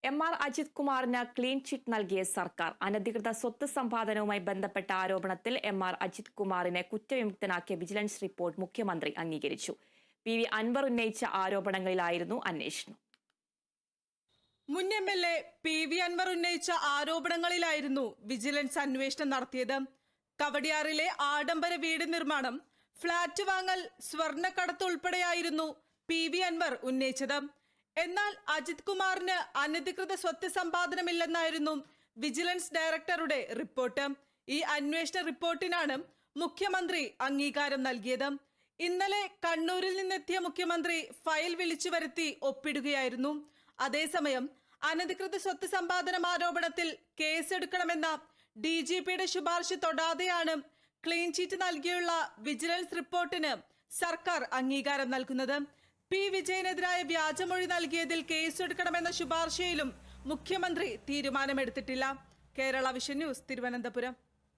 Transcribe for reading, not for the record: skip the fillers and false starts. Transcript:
എം.ആർ. അജിത് കുമാറിന് clean chit നൽകിയ സർക്കാർ. അനധികൃത സ്വത്ത് സമ്പാദനവുമായി ബന്ധപ്പെട്ട ആരോപണത്തിൽ എം.ആർ. അജിത് കുമാറിനെ കുറ്റവിമുക്തനാക്കിയ വിജിലൻസ് റിപ്പോർട്ട് മുഖ്യമന്ത്രി അംഗീകരിച്ചു. പി.വി. അൻവർ ഉന്നയിച്ച ആരോപണങ്ങളിലായിരുന്നു അന്വേഷണം. മുൻ എം.എൽ.എ. പി.വി. അൻവർ ഉന്നയിച്ച ആരോപണങ്ങളിലായിരുന്നു വിജിലൻസ് അന്വേഷണം നടത്തിയത്. കവടിയാറിലെ ആഡംബര വീട് നിർമ്മാണം, ഫ്ളാറ്റ് വാങ്ങൽ, സ്വർണ്ണക്കടത്ത് ഉൾപ്പെടെയായിരുന്നു പി.വി. അൻവർ ഉന്നയിച്ചത്. എന്നാൽ അജിത് കുമാറിന് അനധികൃത സ്വത്ത് സമ്പാദനമില്ലെന്നായിരുന്നു വിജിലൻസ് ഡയറക്ടറുടെ റിപ്പോർട്ട്. ഈ അന്വേഷണ റിപ്പോർട്ടിനാണ് മുഖ്യമന്ത്രി അംഗീകാരം നൽകിയത്. ഇന്നലെ കണ്ണൂരിൽ നിന്നെത്തിയ മുഖ്യമന്ത്രി ഫയൽ വിളിച്ചു വരുത്തി ഒപ്പിടുകയായിരുന്നു. അതേസമയം അനധികൃത സ്വത്ത് സമ്പാദനം ആരോപണത്തിൽ കേസെടുക്കണമെന്ന DGPയുടെ ശുപാർശ തൊടാതെയാണ് ക്ലീൻ ചീറ്റ് നൽകിയുള്ള വിജിലൻസ് റിപ്പോർട്ടിന് സർക്കാർ അംഗീകാരം നൽകുന്നത്. പി വിജയനെതിരായ വ്യാജമൊഴി നൽകിയതിൽ കേസെടുക്കണമെന്ന ശുപാർശയിലും മുഖ്യമന്ത്രി തീരുമാനമെടുത്തിട്ടില്ല. Kerala vision news, Thiruvananthapuram.